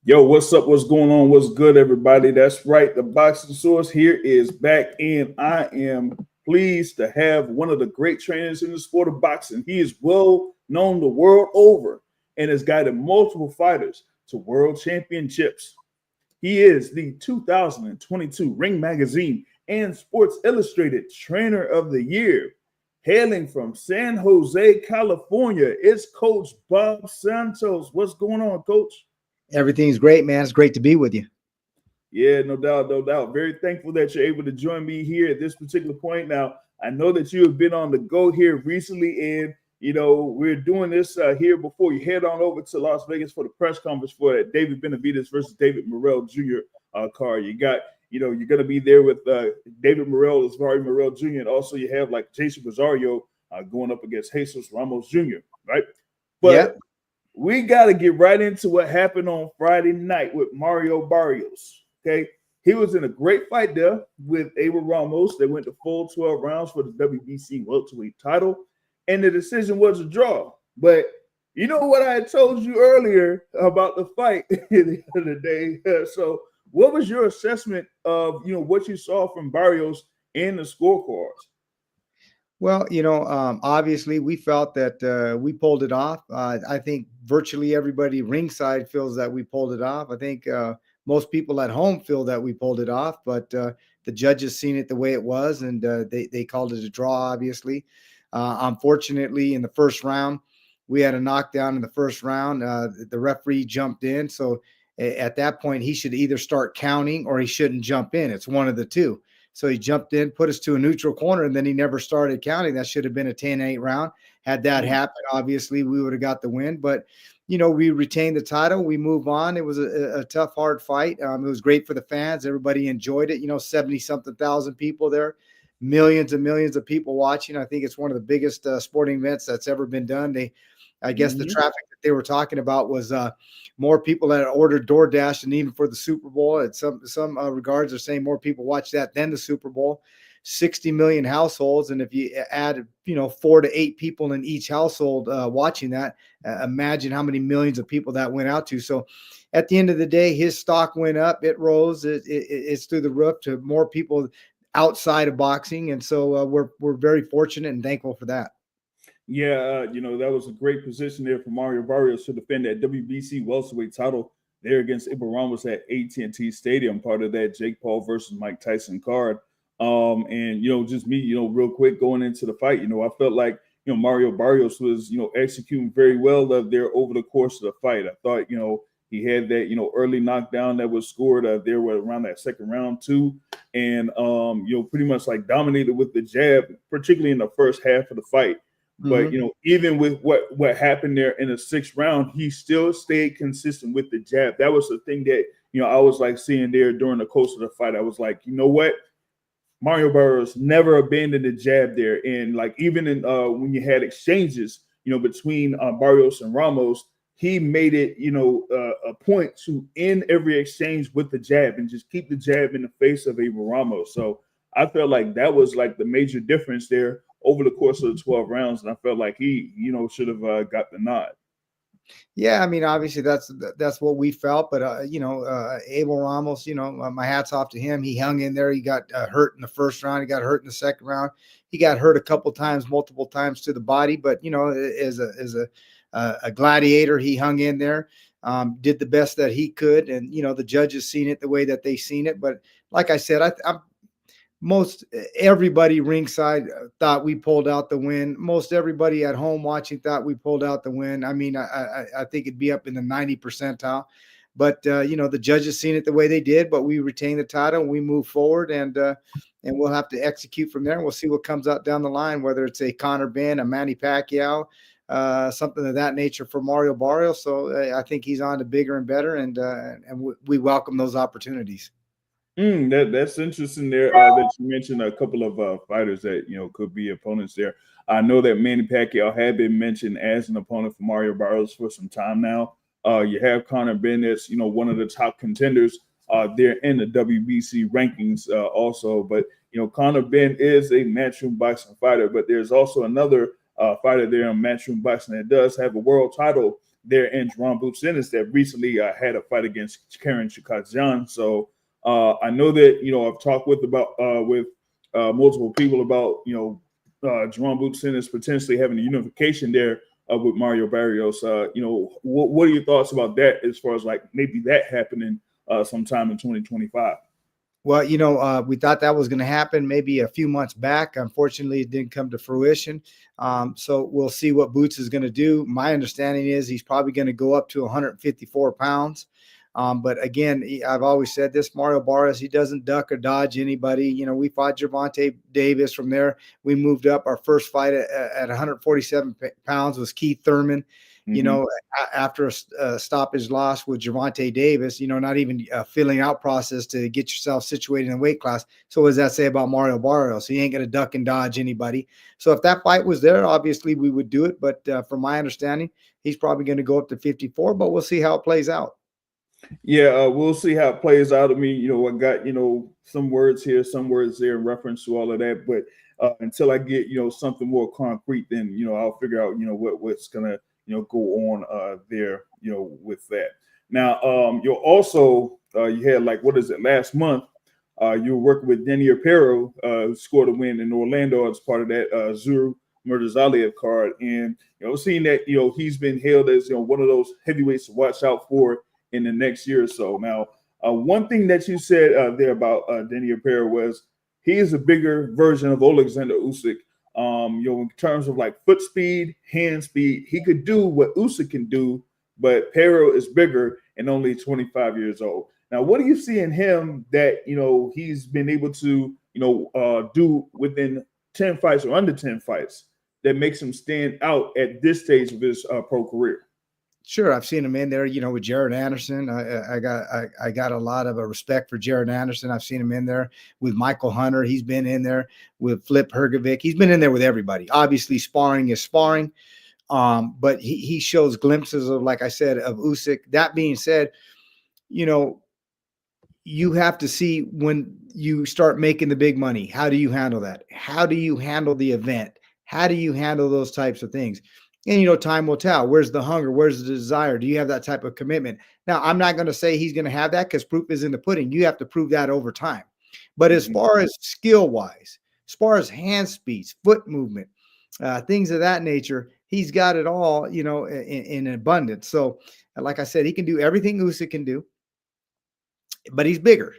Yo, what's up? What's going on? What's good, everybody? That's right. The Boxing Source here is back, and I am pleased to have one of the great trainers in the sport of boxing. He is well known the world over and has guided multiple fighters to world championships. He is the 2022 Ring Magazine and Sports Illustrated Trainer of the Year. Hailing from San Jose, California, it's Coach Bob Santos. What's going on, Coach? Everything's great, man. It's great to be with you. Yeah, no doubt, no doubt. Very thankful that you're able to join me here at this particular point. Now, I know that you have been on the go here recently, and we're doing this here before you head on over to Las Vegas for the press conference for that David Benavidez versus David Morrell Jr. Card. You're going to be there with David Morrell, Asvari Morrell Jr., and also you have like Jason Rosario going up against Jesus Ramos Jr., right? But Yep. we got to get right into what happened on Friday night with Mario Barrios. Okay, he was in a great fight there with Abel Ramos. They went to full 12 rounds for the WBC welterweight title, and the decision was a draw. But you know what I had told you earlier about the fight the other day. So, what was your assessment of what you saw from Barrios in the scorecards? Well, obviously we felt that we pulled it off. I think virtually everybody ringside feels that we pulled it off. I think most people at home feel that we pulled it off, but the judges seen it the way it was, and they called it a draw, obviously. Unfortunately, in the first round, we had a knockdown in the first round. The referee jumped in. So at that point, he should either start counting or he shouldn't jump in. It's one of the two. So he jumped in, put us to a neutral corner, and then he never started counting. That should have been a 10-8 round. Had that happened, obviously, we would have got the win. But, we retained the title. We move on. It was a tough, hard fight. It was great for the fans. Everybody enjoyed it. 70-something thousand people there, millions and millions of people watching. I think it's one of the biggest sporting events that's ever been done. I guess the traffic that they were talking about was more people that ordered DoorDash than even for the Super Bowl. At some regards, they're saying more people watch that than the Super Bowl. 60 million households, and if you add 4 to 8 people in each household watching that, imagine how many millions of people that went out to. So at the end of the day, his stock went up, it rose, it's through the roof to more people outside of boxing, and so we're very fortunate and thankful for that. Yeah, that was a great position there for Mario Barrios to defend that WBC welterweight title there against Abel Ramos at AT&T Stadium, part of that Jake Paul versus Mike Tyson card. And just me, real quick going into the fight, I felt like Mario Barrios was executing very well there over the course of the fight. I thought he had that early knockdown that was scored there around that second round too, and pretty much like dominated with the jab, particularly in the first half of the fight. But even with what happened there in the sixth round, he still stayed consistent with the jab. That was the thing that I was like seeing there during the course of the fight. I was like, you know what, Mario Barrios never abandoned the jab there, and like even in when you had exchanges, between Barrios and Ramos, he made it a point to end every exchange with the jab and just keep the jab in the face of Abel Ramos. So I felt like that was like the major difference there over the course of the 12 rounds, and I felt like he, should have got the nod. Yeah, I mean, obviously that's what we felt, but Abel Ramos, my hat's off to him. He hung in there. He got hurt in the first round. He got hurt in the second round. He got hurt a couple times, multiple times to the body, but as a gladiator, he hung in there, did the best that he could, and the judges seen it the way that they seen it. But like I said, I'm most everybody ringside thought we pulled out the win. Most everybody at home watching thought we pulled out the win. I mean, I think it'd be up in the 90 percentile, but the judges seen it the way they did. But we retain the title and we move forward, and we'll have to execute from there. And we'll see what comes out down the line, whether it's a Conor Benn, a Manny Pacquiao, something of that nature for Mario Barrios. So I think he's on to bigger and better, and we welcome those opportunities. That's interesting there that you mentioned a couple of fighters that could be opponents there. I know that Manny Pacquiao had been mentioned as an opponent for Mario Barrios for some time now. You have Conor Benn, that's one of the top contenders there in the WBC rankings also. But Conor Benn is a matchroom boxing fighter, but there's also another fighter there in matchroom boxing that does have a world title there in Jerome Boot Santos that recently had a fight against Karen Chikajian. So I know that, I've talked with multiple people about, Jerome Boot Santos potentially having a unification there with Mario Barrios. What are your thoughts about that as far as like maybe that happening sometime in 2025? Well, we thought that was going to happen maybe a few months back. Unfortunately, it didn't come to fruition. So we'll see what Boots is going to do. My understanding is he's probably going to go up to 154 pounds. But again, I've always said this, Mario Barrios, he doesn't duck or dodge anybody. We fought Gervonta Davis. From there, we moved up. Our first fight at 147 pounds was Keith Thurman. After a stoppage loss with Gervonta Davis, not even a filling out process to get yourself situated in the weight class. So what does that say about Mario Barrios? He ain't going to duck and dodge anybody. So if that fight was there, obviously we would do it. But from my understanding, he's probably going to go up to 54, but we'll see how it plays out. Yeah, we'll see how it plays out. I mean, I got, some words here, some words there in reference to all of that. But until I get, something more concrete, then, I'll figure out, what's going to, go on there, with that. Now, you also, you had last month, you were working with Denny Aparo, who scored a win in Orlando as part of that Zuru Murdazaliev card. And, seeing that, he's been hailed as, one of those heavyweights to watch out for in the next year or so. Now, one thing that you said there about Denny Aparo was he is a bigger version of Alexander Usyk. In terms of like foot speed, hand speed, he could do what Usyk can do, but Aparo is bigger and only 25 years old. Now, what do you see in him that, he's been able to, do within 10 fights or under 10 fights that makes him stand out at this stage of his pro career? Sure, I've seen him in there, with Jared Anderson. I got a lot of respect for Jared Anderson. I've seen him in there with Michael Hunter. He's been in there with Flip Hergovic. He's been in there with everybody. Obviously, sparring is sparring, but he shows glimpses of, like I said, of Usyk. That being said, you have to see when you start making the big money. How do you handle that? How do you handle the event? How do you handle those types of things? And, time will tell. Where's the hunger? Where's the desire? Do you have that type of commitment? Now, I'm not going to say he's going to have that because proof is in the pudding. You have to prove that over time. But as far as skill-wise, as far as hand speeds, foot movement, things of that nature, he's got it all, in abundance. So, like I said, he can do everything Usyk can do, but he's bigger.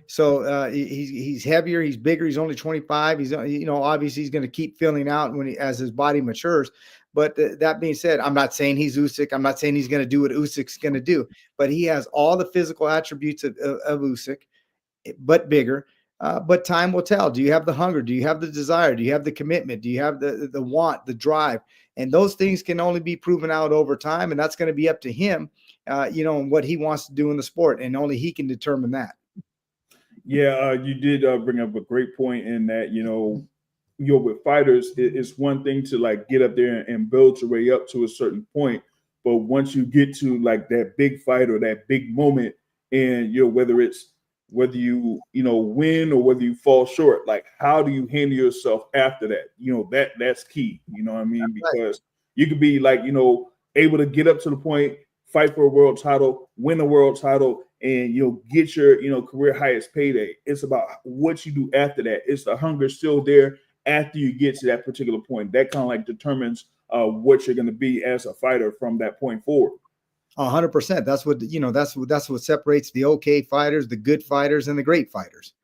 So he's heavier, he's bigger, he's only 25. He's, obviously he's going to keep filling out as his body matures. But that being said, I'm not saying he's Usyk. I'm not saying he's going to do what Usyk's going to do, but he has all the physical attributes of Usyk, but bigger. But time will tell. Do you have the hunger? Do you have the desire? Do you have the commitment? Do you have the want, the drive? And those things can only be proven out over time. And that's going to be up to him, and what he wants to do in the sport. And only he can determine that. Yeah, you did bring up a great point in that, with fighters, it's one thing to like get up there and build your way up to a certain point. But once you get to like that big fight or that big moment, and whether you win or whether you fall short, like how do you handle yourself after that? That's key. You know what I mean? Because you could be like, able to get up to the point, fight for a world title, win a world title, and get your career highest payday. It's about what you do after that. It's the hunger still there after you get to that particular point. That kind of like determines what you're going to be as a fighter from that point forward. 100%. That's what that's what separates the okay fighters, the good fighters, and the great fighters.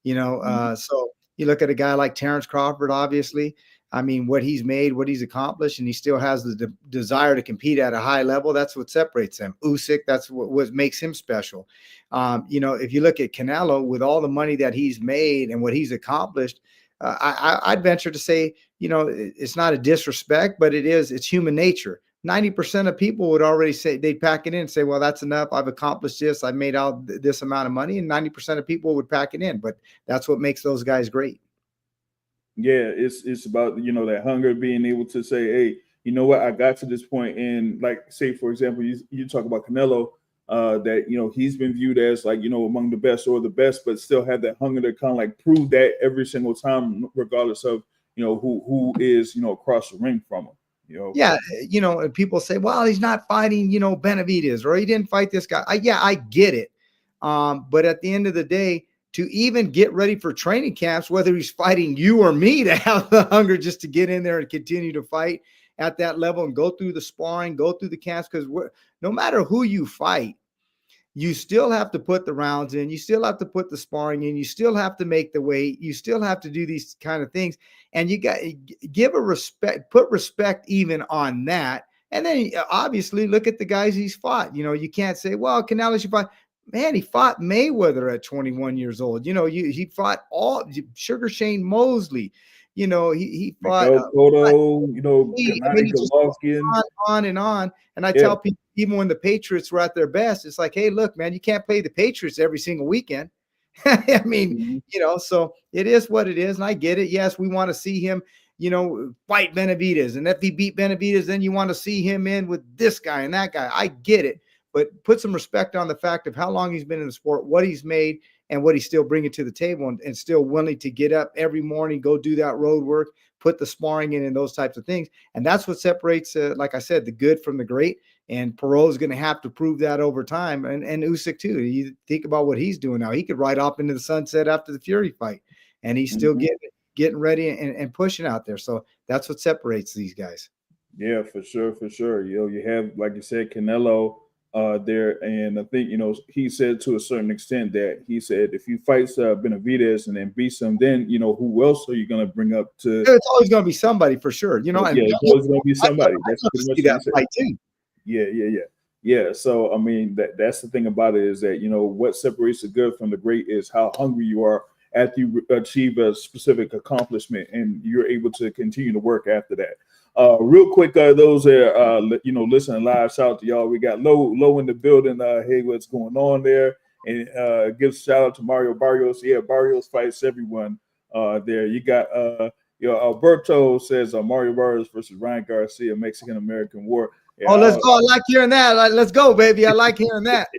So you look at a guy like Terrence Crawford. Obviously, I mean, what he's made, what he's accomplished, and he still has the desire to compete at a high level. That's what separates him. Usyk, that's what makes him special. If you look at Canelo, with all the money that he's made and what he's accomplished, I'd venture to say, it's not a disrespect, but it's human nature. 90% of people would already say, they'd pack it in and say, well, that's enough. I've accomplished this. I've made out this amount of money. And 90% of people would pack it in. But that's what makes those guys great. Yeah, it's about, that hunger, being able to say, hey, you know what, I got to this point. And like, say, for example, you talk about Canelo, that, he's been viewed as like, among the best or the best, but still have that hunger to kind of like prove that every single time, regardless of, who is, across the ring from him. Yeah, and people say, well, he's not fighting, Benavidez, or he didn't fight this guy. I get it. But at the end of the day, to even get ready for training camps, whether he's fighting you or me, to have the hunger just to get in there and continue to fight at that level and go through the sparring, go through the camps, because no matter who you fight, you still have to put the rounds in, you still have to put the sparring in, you still have to make the weight, you still have to do these kind of things. And you got give a respect, put respect even on that. And then obviously look at the guys he's fought. You can't say, well, Canelo should fight. Man, he fought Mayweather at 21 years old. He fought all Sugar Shane Mosley. He fought Miguel Cotto, I mean, Gennady he just Golovkin. on and on. And I Yeah. tell people, even when the Patriots were at their best, it's like, hey, look, man, you can't play the Patriots every single weekend. I mean, so it is what it is. And I get it. Yes, we want to see him, fight Benavidez. And if he beat Benavidez, then you want to see him in with this guy and that guy. I get it. But put some respect on the fact of how long he's been in the sport, what he's made, and what he's still bringing to the table, and still willing to get up every morning, go do that road work, put the sparring in, and those types of things. And that's what separates, like I said, the good from the great. And Perot's going to have to prove that over time. And Usyk too. You think about what he's doing now. He could ride off into the sunset after the Fury fight, and he's still getting ready and pushing out there. So that's what separates these guys. Yeah, for sure, for sure. You have, like you said, Canelo there, and I think he said to a certain extent that he said if he fights Benavidez and then beats him, then who else are you going to bring up to? It's always going to be somebody for sure. And it's always going to be somebody. That's pretty much that fight too. Yeah. So I mean, that's the thing about it, is that what separates the good from the great is how hungry you are after you achieve a specific accomplishment, and you're able to continue to work after that. Real quick, those that are listening live, shout out to y'all. We got low in the building. Hey, what's going on there? And give shout out to Mario Barrios. Yeah, Barrios fights everyone there. You got Alberto says Mario Barrios versus Ryan Garcia, Mexican American War. Yeah, let's go. I like hearing that. Let's go, baby. I like hearing that.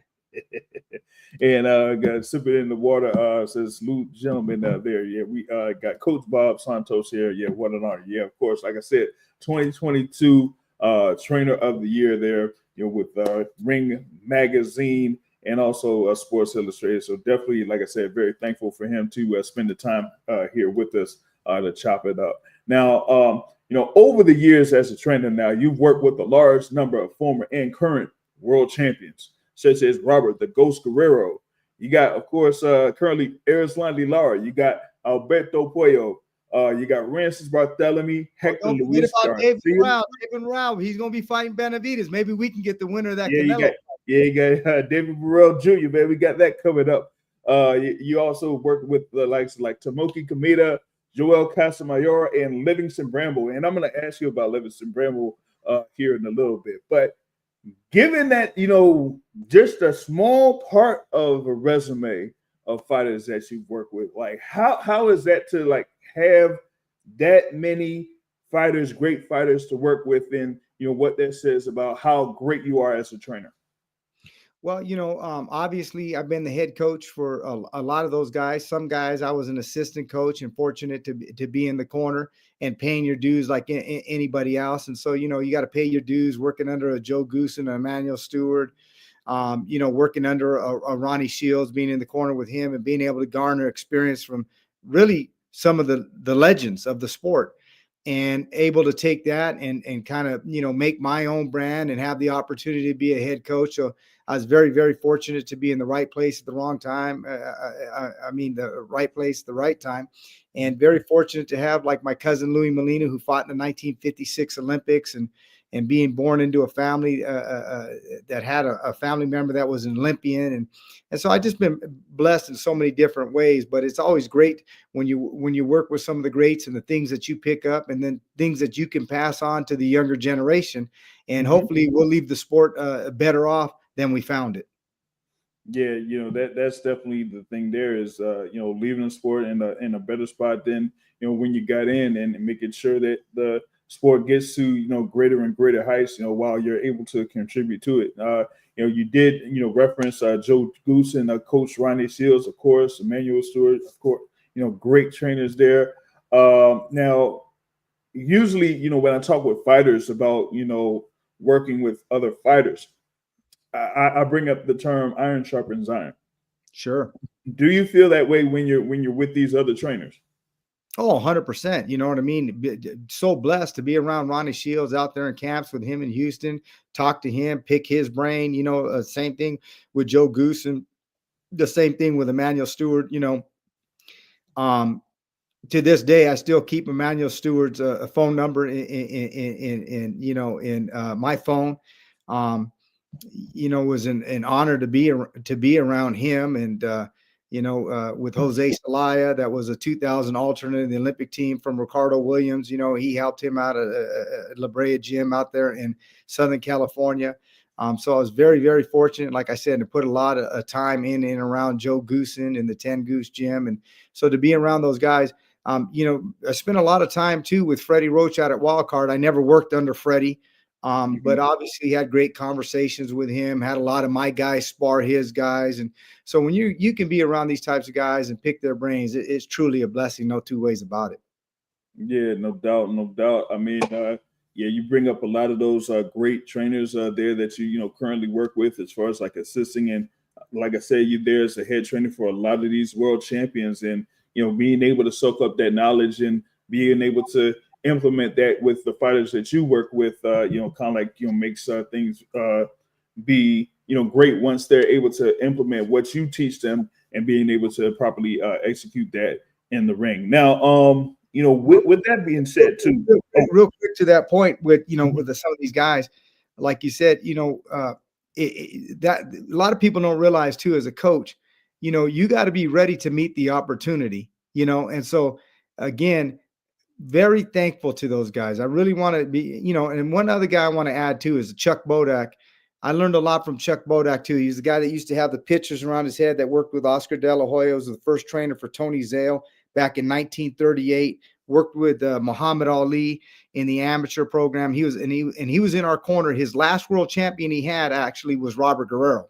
And got Sip It in the Water says salute gentlemen there. Yeah, we got Coach Bob Santos here. Yeah, what an honor. Yeah, of course, like I said, 2022 Trainer of the Year there, with Ring Magazine and also Sports Illustrated. So definitely, like I said, very thankful for him to spend the time here with us to chop it up. Now, over the years as a trainer now, you've worked with a large number of former and current world champions, such as Robert the Ghost Guerrero. You got, of course, currently Erislan de Lara. You got Alberto Puello. You got Rancis Barthélemy, Hector Luis Garcia. David Rao. He's going to be fighting Benavidez. Maybe we can get the winner of that Canelo. You got David Burrell Jr., man. We got that coming up. You also work with the likes like Tomoki Kameda, Joel Casamayor, and Livingston Bramble. And I'm going to ask you about Livingston Bramble here in a little bit. But given that, just a small part of a resume of fighters that you've worked with, like how is that to like have that many fighters, great fighters to work with, and what that says about how great you are as a trainer? Well, obviously I've been the head coach for a lot of those guys. Some guys I was an assistant coach and fortunate to be in the corner and paying your dues like anybody else. And so, you got to pay your dues working under a Joe Goosen, an Emmanuel Stewart, working under a Ronnie Shields, being in the corner with him and being able to garner experience from really some of the legends of the sport, and able to take that and kind of, make my own brand and have the opportunity to be a head coach. So I was very, very fortunate to be in the right place at the wrong time. The right place, the right time, and very fortunate to have like my cousin Louis Molina, who fought in the 1956 Olympics, and being born into a family that had a family member that was an Olympian. And so I just been blessed in so many different ways, but it's always great when you work with some of the greats and the things that you pick up and then things that you can pass on to the younger generation. And hopefully we'll leave the sport better off than we found it. Yeah, that's definitely the thing there is, leaving the sport in a better spot than, when you got in, and making sure that the sport gets to, greater and greater heights, while you're able to contribute to it. You did, reference Joe Goose and Coach Ronnie Shields, of course, Emmanuel Stewart, of course, great trainers there. Now, usually, when I talk with fighters about, working with other fighters, I bring up the term iron sharpens iron. Sure. Do you feel that way when you're with these other trainers? Oh, 100%. You know what I mean? So blessed to be around Ronnie Shields out there in camps with him in Houston, talk to him, pick his brain. Same thing with Joe Goose, and the same thing with Emmanuel Stewart. Um, to this day, I still keep Emmanuel Stewart's a phone number in my phone. It was an honor to be around him, and with Jose Salaya, that was a 2000 alternate in the Olympic team from Ricardo Williams. He helped him out at La Brea Gym out there in Southern California. So I was very, very fortunate, like I said, to put a lot of time in and around Joe Goosen in the 10 Goose Gym. And so to be around those guys, I spent a lot of time too with Freddie Roach out at Wildcard. I never worked under Freddie, but obviously had great conversations with him, had a lot of my guys spar his guys. And so when you can be around these types of guys and pick their brains, it's truly a blessing. No two ways about it. Yeah, no doubt, no doubt. I mean, yeah, you bring up a lot of those great trainers there that you currently work with as far as like assisting, and like I said, you there as a head trainer for a lot of these world champions, and being able to soak up that knowledge and being able to implement that with the fighters that you work with, kind of like makes things be great once they're able to implement what you teach them and being able to properly execute that in the ring. Now, with that being said, too, real quick to that point, with some of these guys, like you said, that a lot of people don't realize too, as a coach, you got to be ready to meet the opportunity, and so again, very thankful to those guys. I really want to be, and one other guy I want to add too is Chuck Bodak. I learned a lot from Chuck Bodak too. He's the guy that used to have the pictures around his head that worked with Oscar De La Hoya. Was the first trainer for Tony Zale back in 1938. Worked with Muhammad Ali in the amateur program. He was in our corner. His last world champion he had actually was Robert Guerrero,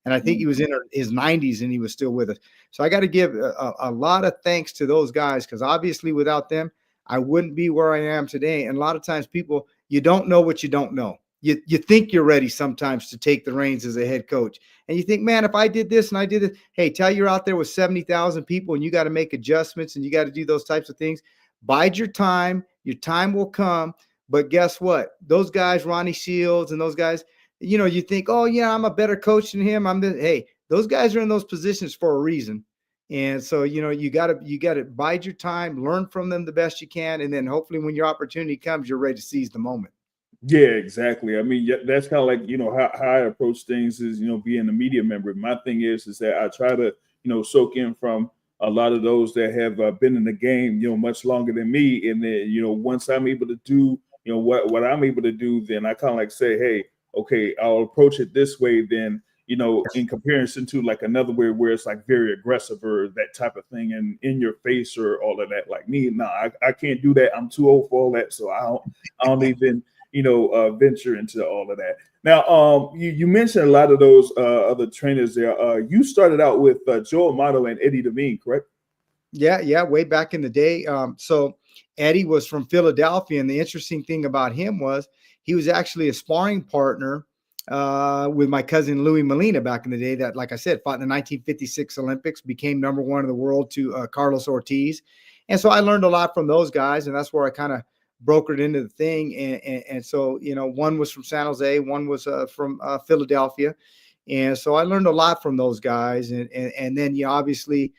and I think he was in his 90s and he was still with us. So I got to give a lot of thanks to those guys, because obviously without them, I wouldn't be where I am today. And a lot of times people, you don't know what you don't know. You think you're ready sometimes to take the reins as a head coach. And you think, man, if I did this and I did it, hey, tell you're out there with 70,000 people and you got to make adjustments and you got to do those types of things. Bide your time will come. But guess what? Those guys, Ronnie Shields and those guys, you think, oh yeah, I'm a better coach than him. Hey, those guys are in those positions for a reason. And so, you got to bide your time, learn from them the best you can. And then hopefully when your opportunity comes, you're ready to seize the moment. Yeah, exactly. I mean, that's kind of like, how I approach things is, being a media member. My thing is that I try to, soak in from a lot of those that have been in the game, much longer than me. And then, once I'm able to do, what I'm able to do, then I kind of like say, hey, okay, I'll approach it this way. Then, in comparison to like another way where it's like very aggressive or that type of thing and in your face or all of that. Like me, no, I can't do that. I'm too old for all that. So I don't even, venture into all of that. Now, you mentioned a lot of those other trainers there. You started out with Joe Amato and Eddie Devine, correct? Yeah, way back in the day. So Eddie was from Philadelphia, and the interesting thing about him was he was actually a sparring partner with my cousin Louis Molina back in the day. That, like I said, fought in the 1956 Olympics, became number one in the world to Carlos Ortiz, and so I learned a lot from those guys, and that's where I kind of brokered into the thing. And so, one was from San Jose, one was from Philadelphia. And so I learned a lot from those guys. And then, obviously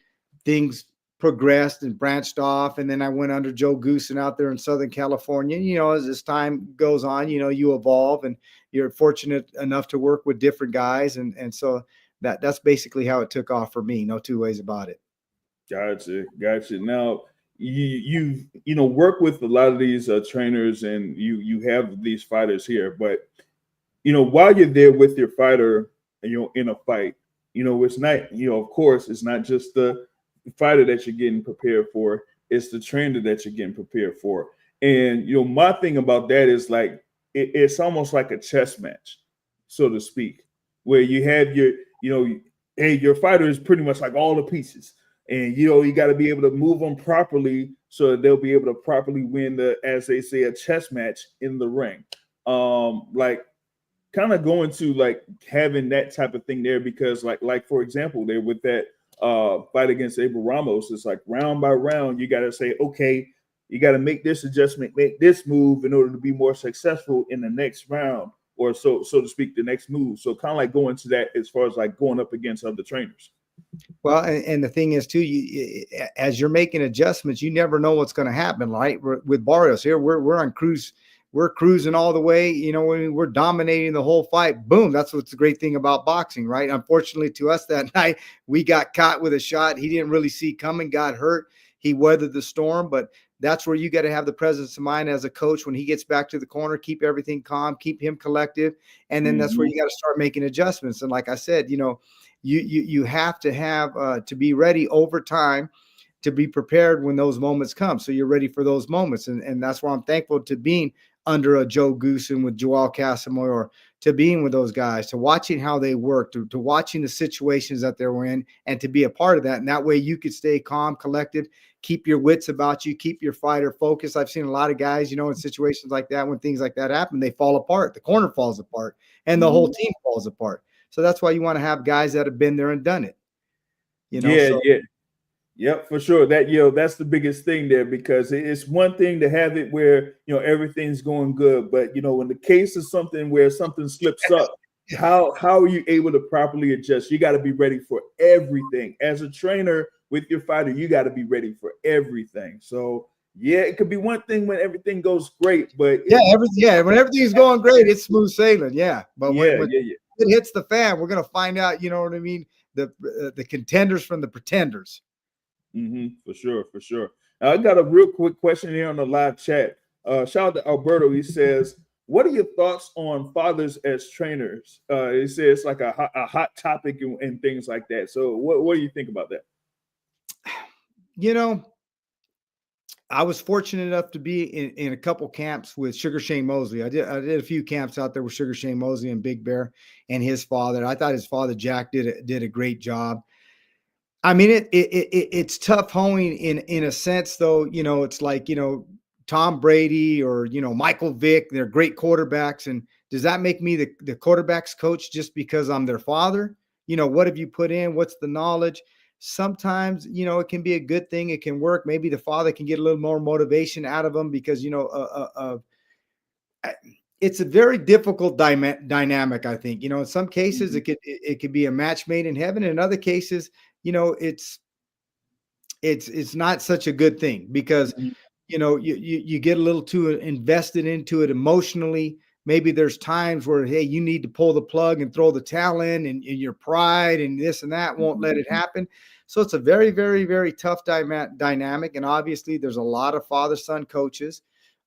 things progressed and branched off. And then I went under Joe Goosen out there in Southern California. As time goes on, you evolve and you're fortunate enough to work with different guys. And so that's basically how it took off for me. No two ways about it. Gotcha. Now, you work with a lot of these trainers and you have these fighters here, but while you're there with your fighter, in a fight, it's not, of course, it's not just the fighter that you're getting prepared for, it's the trainer that you're getting prepared for. And my thing about that is like it's almost like a chess match, so to speak, where you have your hey, your fighter is pretty much like all the pieces. and you got to be able to move them properly so that they'll be able to properly win the, as they say, a chess match in the ring. Like kind of going to like having that type of thing there, because like for example, there with that fight against Abel Ramos, it's like round by round, you got to say, okay, you got to make this adjustment, make this move in order to be more successful in the next round, or so to speak, the next move. So kind of like going to that as far as like going up against other trainers. Well, and the thing is too, as you're making adjustments, you never know what's going to happen. Right? With Barrios here, we're on cruise. We're cruising all the way. We're dominating the whole fight. Boom. That's what's the great thing about boxing, right? Unfortunately to us that night, we got caught with a shot he didn't really see coming, got hurt. He weathered the storm, but that's where you got to have the presence of mind as a coach when he gets back to the corner, keep everything calm, keep him collective. And then that's where you got to start making adjustments. And like I said, you have to have to be ready over time to be prepared when those moments come. So you're ready for those moments. And that's why I'm thankful to being under a Joe Goosen with Joel Casamoy, or to being with those guys, to watching how they work, to watching the situations that they're in, and to be a part of that. And that way you could stay calm, collected, keep your wits about you, keep your fighter focused. I've seen a lot of guys, in situations like that, when things like that happen, they fall apart. The corner falls apart and the whole team falls apart. So that's why you want to have guys that have been there and done it. Yep, for sure. That that's the biggest thing there, because it's one thing to have it where everything's going good, but in the case of something where something slips up, how are you able to properly adjust? You got to be ready for everything. As a trainer with your fighter, you got to be ready for everything. So it could be one thing when everything goes great, but when everything's going great, it's smooth sailing. Yeah, but when it hits the fan, we're gonna find out. You know what I mean? The contenders from the pretenders. For sure. I got a real quick question here on the live chat. Shout out to Alberto. He says, "What are your thoughts on fathers as trainers?" He says it's like a hot topic and things like that. So, what do you think about that? I was fortunate enough to be in a couple camps with Sugar Shane Mosley. I did a few camps out there with Sugar Shane Mosley and Big Bear and his father. I thought his father Jack did a great job. I mean, it's tough hoeing in a sense, though. It's like Tom Brady or Michael Vick. They're great quarterbacks, and does that make me the quarterbacks coach just because I'm their father? What have you put in? What's the knowledge? Sometimes it can be a good thing. It can work. Maybe the father can get a little more motivation out of them because it's a very difficult dynamic. I think in some cases it could be a match made in heaven. In other cases, it's not such a good thing because you get a little too invested into it emotionally. Maybe there's times where, hey, you need to pull the plug and throw the towel in, and your pride and this and that won't let it happen. So it's a very, very, very tough dynamic. And obviously there's a lot of father-son coaches.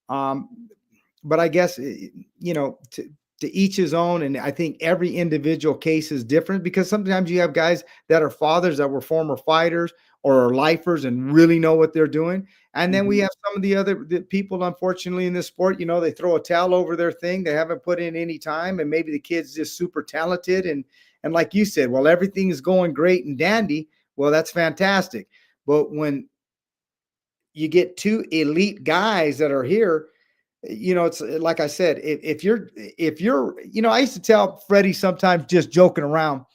But I guess, to each his own. And I think every individual case is different, because sometimes you have guys that are fathers that were former fighters or are lifers and really know what they're doing. And then we have some of the people, unfortunately, in this sport, they throw a towel over their thing. They haven't put in any time, and maybe the kid's just super talented. And like you said, well, everything is going great and dandy. Well, that's fantastic. But when you get two elite guys that are here, it's like I said, if you're, I used to tell Freddie sometimes, just joking around,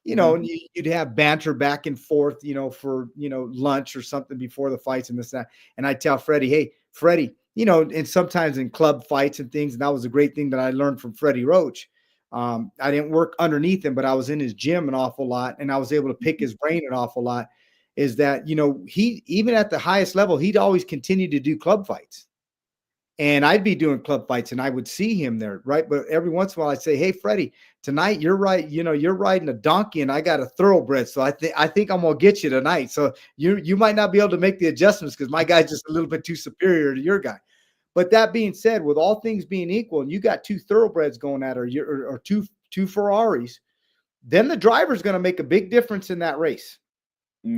you'd have banter back and forth, for, lunch or something before the fights and this, and that. And I tell Freddie, hey, Freddie, and sometimes in club fights and things, and that was a great thing that I learned from Freddie Roach. I didn't work underneath him, but I was in his gym an awful lot, and I was able to pick his brain an awful lot. Is that, he, even at the highest level, he'd always continue to do club fights. And I'd be doing club fights and I would see him there. Right. But every once in a while I'd say, hey, Freddie, tonight you're right. You're riding a donkey and I got a thoroughbred. So I think I'm going to get you tonight. So you might not be able to make the adjustments because my guy's just a little bit too superior to your guy. But that being said, with all things being equal, and you got two thoroughbreds going at her, or two Ferraris, then the driver's going to make a big difference in that race.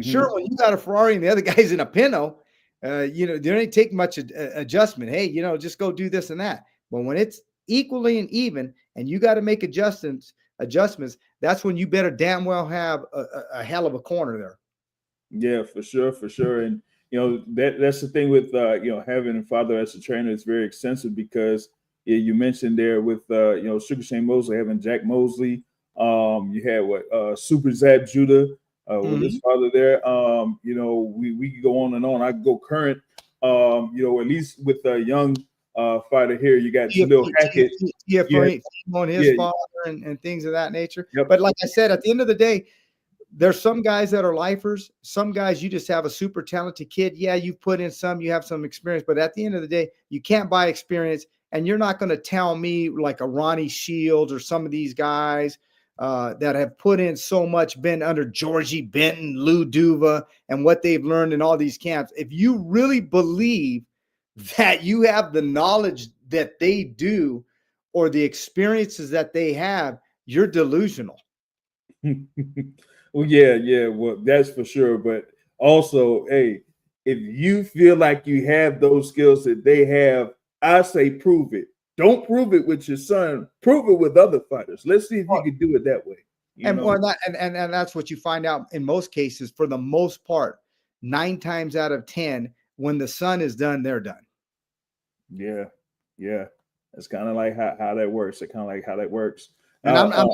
Sure. When you got a Ferrari and the other guy's in a Pinto, there ain't take much adjustment. Hey, just go do this and that. But when it's equally and even, and you got to make adjustments, that's when you better damn well have a hell of a corner there. Yeah, for sure, for sure. And that's the thing with having a father as a trainer is very extensive because you mentioned there with Sugar Shane Mosley having Jack Mosley. You had what Super Zab Judah with his Mhm. father there. We could go on and on. I could go current. At least with a young fighter here, you got Jalil Hackett. Yeah, On his yeah, father and things of that nature. yep. But like I said, at the end of the day, there's some guys that are lifers. Some guys you just have a super talented kid. Yeah, you put in some, you have some experience, but at the end of the day, you can't buy experience. And you're not going to tell me like a Ronnie Shields or some of these guys that have put in so much, been under Georgie Benton, Lou Duva, and what they've learned in all these camps. If you really believe that you have the knowledge that they do or the experiences that they have, you're delusional. Well, yeah, yeah. Well, that's for sure. But also, hey, if you feel like you have those skills that they have, I say prove it. Don't prove it with your son. Prove it with other fighters. Let's see if you can do it that way. You And know. well, and that's what you find out in most cases. For the most part, 9 times out of 10, when the son is done, they're done. Yeah, yeah. That's kind of like how that works. It kind of like how that works. And Uh, uh,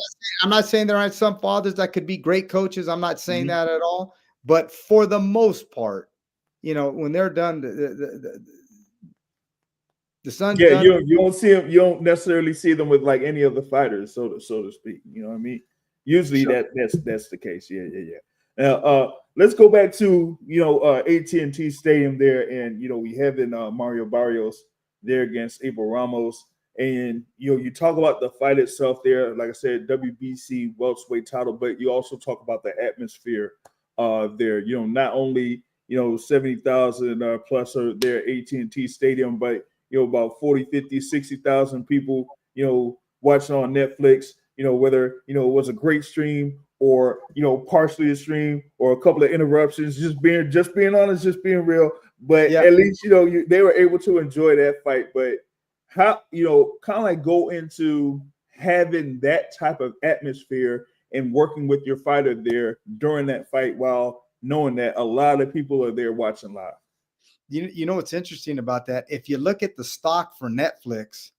I'm not saying there aren't some fathers that could be great coaches. I'm not saying mhm. that at all. But for the most part, when they're done, the son's Yeah, done. you don't see them. You don't necessarily see them with like any of the fighters, so to speak. You know what I mean? Usually Sure. that's the case. Yeah, yeah, yeah. Now, let's go back to AT&T Stadium there, and we have in Mario Barrios there against Abel Ramos, and you talk about the fight itself there. Like I said, WBC welterweight title, but you also talk about the atmosphere there. Not only 70,000 plus are there at AT&T Stadium, but about 40, 50, 60,000 people, watching on Netflix, whether, it was a great stream or, partially a stream or a couple of interruptions, just being honest, just being real. But Yeah. at least, they were able to enjoy that fight. But how, kind of like go into having that type of atmosphere and working with your fighter there during that fight while knowing that a lot of people are there watching live. You know what's interesting about that? If you look at the stock for Netflix,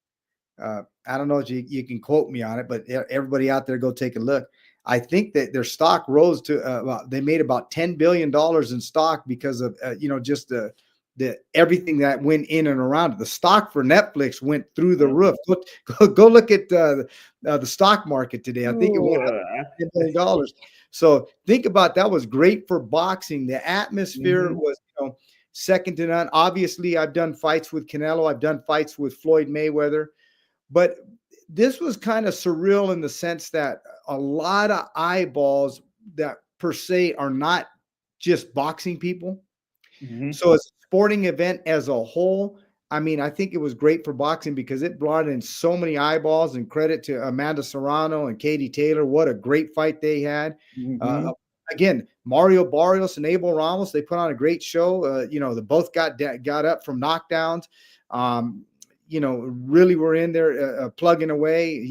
I don't know if you can quote me on it, but everybody out there go take a look. I think that their stock rose to they made about $10 billion in stock because of just the everything that went in and around it. The stock for Netflix went through the roof. Go look at the stock market today. I think it went up $10 billion. So think about that. Was great for boxing. The atmosphere was second to none. Obviously, I've done fights with Canelo. I've done fights with Floyd Mayweather. But this was kind of surreal in the sense that a lot of eyeballs that per se are not just boxing people. Mm-hmm. So as a sporting event as a whole, I mean, I think it was great for boxing because it brought in so many eyeballs, and credit to Amanda Serrano and Katie Taylor. What a great fight they had. Mm-hmm. Again, Mario Barrios and Abel Ramos, they put on a great show. They both got up from knockdowns. Really were in there plugging away,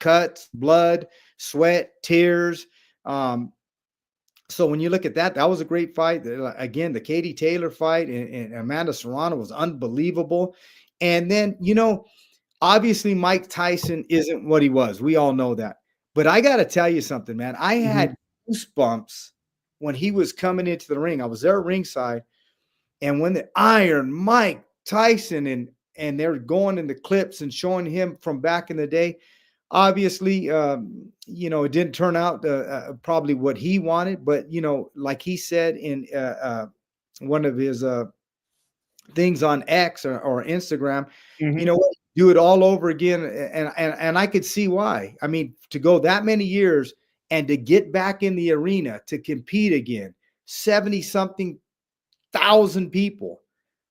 cuts, blood, sweat, tears. So when you look at that, that was a great fight. Again, the Katie Taylor fight and Amanda Serrano was unbelievable. And then, obviously Mike Tyson isn't what he was. We all know that. But I got to tell you something, man. I had goosebumps when he was coming into the ring. I was there ringside. And when the Iron Mike Tyson and they're going in the clips and showing him from back in the day, obviously, it didn't turn out probably what he wanted. But, like he said in one of his things on X or Instagram, Mm-hmm. do it all over again. And I could see why. I mean, to go that many years and to get back in the arena to compete again, 70 something thousand people,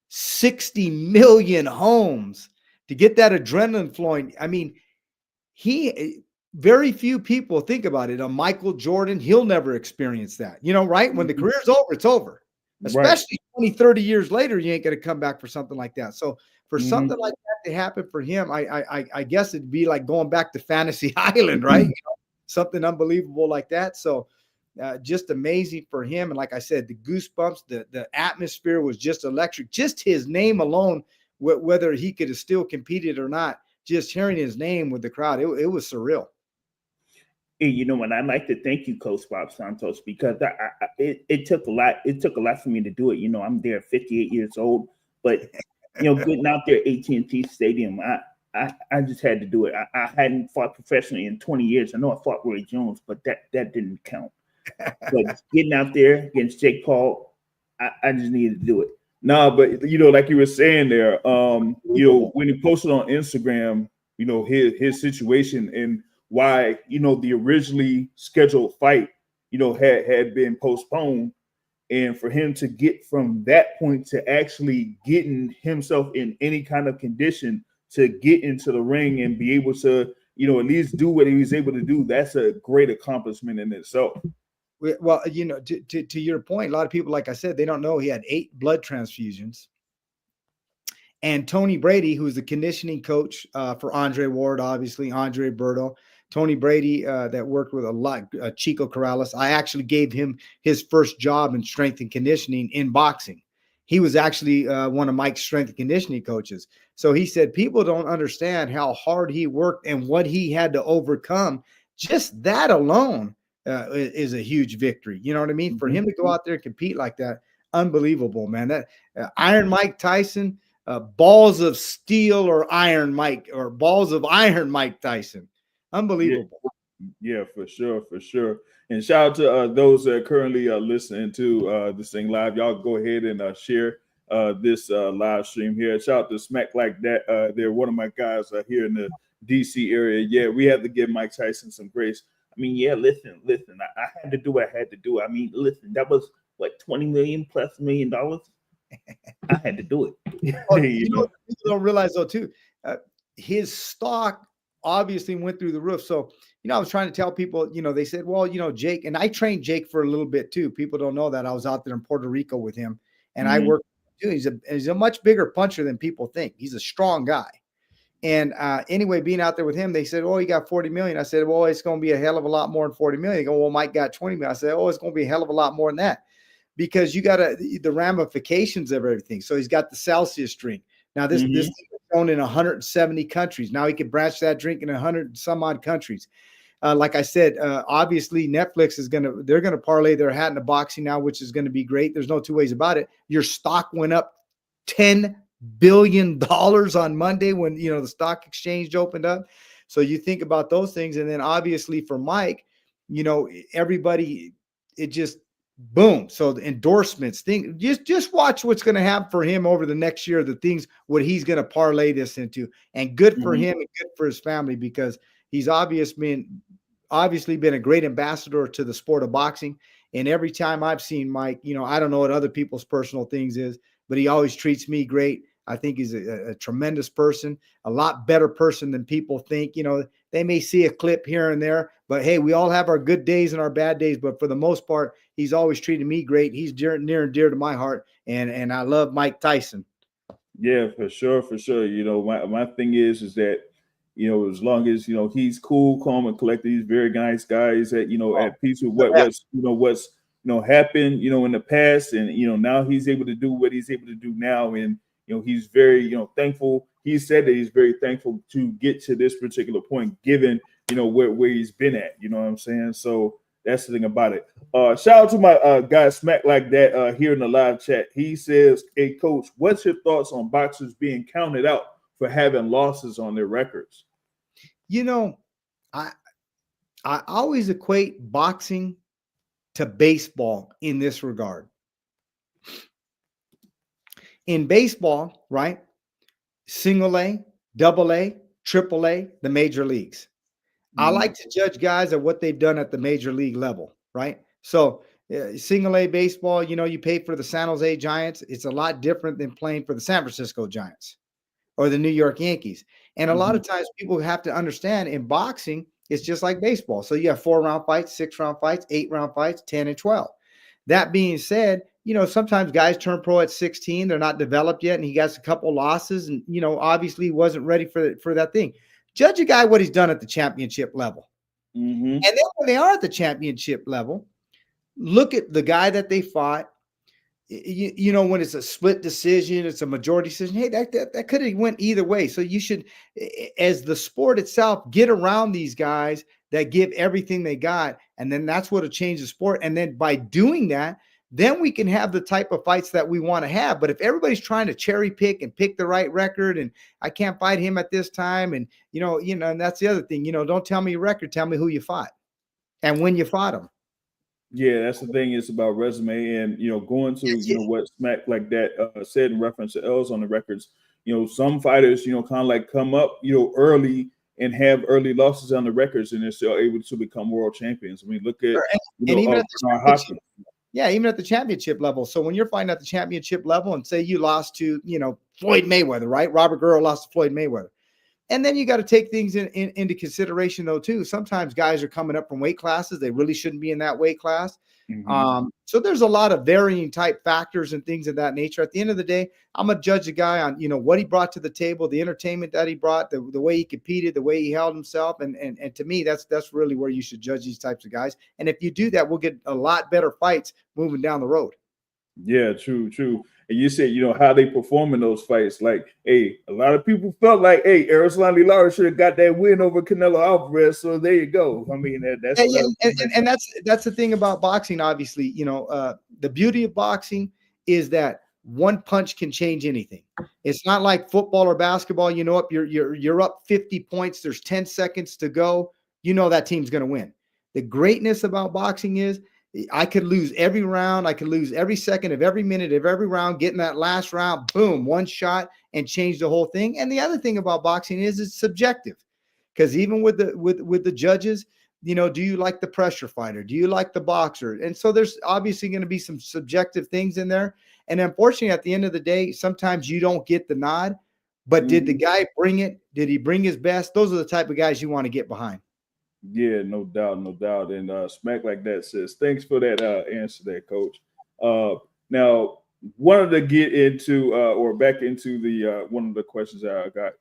60 million homes, to get that adrenaline flowing. I mean, very few people think about it. A Michael Jordan, he'll never experience that, right? When the career's over, it's over. Right. Especially 20, 30 years later, you ain't going to come back for something like that. So for something like that to happen for him, I guess it'd be like going back to Fantasy Island, right? Something unbelievable like that. So just amazing for him. And like I said, the goosebumps, the atmosphere was just electric. Just his name alone, whether he could have still competed or not, just hearing his name with the crowd, it was surreal. Hey, and I'd like to thank you, Coach Bob Santos, because it took a lot. It took a lot for me to do it. I'm there 58 years old, but getting out there at AT&T Stadium, I just had to do it. I hadn't fought professionally in 20 years. I know I fought Roy Jones, but that didn't count. But getting out there against Jake Paul, I just needed to do it. No, but like you were saying there, when he posted on Instagram, his situation and why the originally scheduled fight had been postponed, and for him to get from that point to actually getting himself in any kind of condition to get into the ring and be able to at least do what he was able to do, that's a great accomplishment in itself. Well, to your point, a lot of people, like I said, they don't know he had 8 blood transfusions. And Tony Brady, who's the conditioning coach for Andre Ward, obviously, Andre Berto, Tony Brady, that worked with a lot, Chico Corrales. I actually gave him his first job in strength and conditioning in boxing. He was actually one of Mike's strength and conditioning coaches. So he said people don't understand how hard he worked and what he had to overcome. Just that alone is a huge victory. You know what I mean? For him to go out there and compete like that, unbelievable, man. That Iron Mike Tyson, balls of steel or iron Mike, or balls of iron Mike Tyson. Unbelievable. Yeah, for sure. And shout out to those that are currently listening to this thing live. Y'all go ahead and share this live stream here. Shout out to Smack Like That. They're one of my guys here in the DC area. Yeah, we have to give Mike Tyson some grace. I mean, yeah, listen. I had to do what I had to do. I mean, listen, that was what, $20 million plus $1 million. I had to do it. Oh, people don't realize though too, his stock obviously went through the roof. So, I was trying to tell people, they said, well, Jake, and I trained Jake for a little bit too. People don't know that I was out there in Puerto Rico with him, and I worked too. He's a much bigger puncher than people think. He's a strong guy. And anyway, being out there with him, they said, oh, he got 40 million. I said, well, it's going to be a hell of a lot more than 40 million. They go, well, Mike got 20 million. I said, oh, it's going to be a hell of a lot more than that, because you got the ramifications of everything. So he's got the Celsius drink. Now this thing is known in 170 countries. Now he can branch that drink in 100 and some odd countries. Like I said, obviously Netflix they're going to parlay their hat into boxing now, which is going to be great. There's no two ways about it. Your stock went up $10 billion on Monday when, the stock exchange opened up. So you think about those things. And then obviously for Mike, everybody, it just boom. So the endorsements thing, just watch what's going to happen for him over the next year, the things, what he's going to parlay this into, and good for him and good for his family, because he's obviously been a great ambassador to the sport of boxing. And every time I've seen Mike, I don't know what other people's personal things is, but he always treats me great. I think he's a tremendous person, a lot better person than people think. They may see a clip here and there, but hey, we all have our good days and our bad days. But for the most part, he's always treated me great. He's near and dear to my heart. And I love Mike Tyson. Yeah, for sure. My thing is that, as long as, he's cool, calm, and collected, he's very nice guy. He's at peace with what's happened, in the past. And, now he's able to do what he's able to do now. And, he's very, thankful. He said that he's very thankful to get to this particular point, given, where he's been at, you know what I'm saying? So that's the thing about it. Shout out to my guy Smack Like That here in the live chat. He says, hey, Coach, what's your thoughts on boxers being counted out for having losses on their records? I always equate boxing to baseball in this regard. In baseball, right? Single A, double A, triple A, the major leagues. I like to judge guys at what they've done at the major league level, right? So single A baseball, you pay for the San Jose Giants. It's a lot different than playing for the San Francisco Giants or the New York Yankees. And a lot of times people have to understand in boxing, it's just like baseball. So you have 4-round fights, 6-round fights, 8-round fights, 10 and 12. That being said, sometimes guys turn pro at 16. They're not developed yet, and he gets a couple losses, and, obviously wasn't ready for that thing. Judge a guy what he's done at the championship level. And then when they are at the championship level, look at the guy that they fought. You know, when it's a split decision, it's a majority decision. Hey, that could have went either way. So you should, as the sport itself, get around these guys that give everything they got, and then that's what'll change the sport. And then by doing that, then we can have the type of fights that we want to have. But if everybody's trying to cherry pick and pick the right record, and I can't fight him at this time, and and that's the other thing. Don't tell me your record, tell me who you fought and when you fought him. Yeah, that's the thing. It's about resume, and going to what Smack like that said in reference to L's on the records. Some fighters kind of like come up early and have early losses on the records, and they're still able to become world champions. I mean, look at and even at the Hockey. Yeah, even at the championship level. So when you're fighting at the championship level, and say you lost to Floyd Mayweather, right? Robert Guerrero lost to Floyd Mayweather. And then you got to take things into consideration, though, too. Sometimes guys are coming up from weight classes. They really shouldn't be in that weight class. Mm-hmm. So there's a lot of varying type factors and things of that nature. At the end of the day, I'm going to judge a guy on, what he brought to the table, the entertainment that he brought, the way he competed, the way he held himself. And to me, that's really where you should judge these types of guys. And if you do that, we'll get a lot better fights moving down the road. Yeah, true. And you said, how they perform in those fights. Like, hey, a lot of people felt like, hey, Erislandy Lara should have got that win over Canelo Alvarez. So there you go. I mean, that's and that's the thing about boxing. Obviously, the beauty of boxing is that one punch can change anything. It's not like football or basketball. You're up 50 points. There's 10 seconds to go. That team's going to win. The greatness about boxing is, I could lose every round. I could lose every second of every minute of every round, get in that last round, boom, one shot and change the whole thing. And the other thing about boxing is it's subjective, because even with the judges, do you like the pressure fighter? Do you like the boxer? And so there's obviously going to be some subjective things in there. And unfortunately, at the end of the day, sometimes you don't get the nod, but did the guy bring it? Did he bring his best? Those are the type of guys you want to get behind. Yeah, no doubt. And Smack Like That says, thanks for that answer there, Coach. Now, wanted to get into or back into the one of the questions that I got.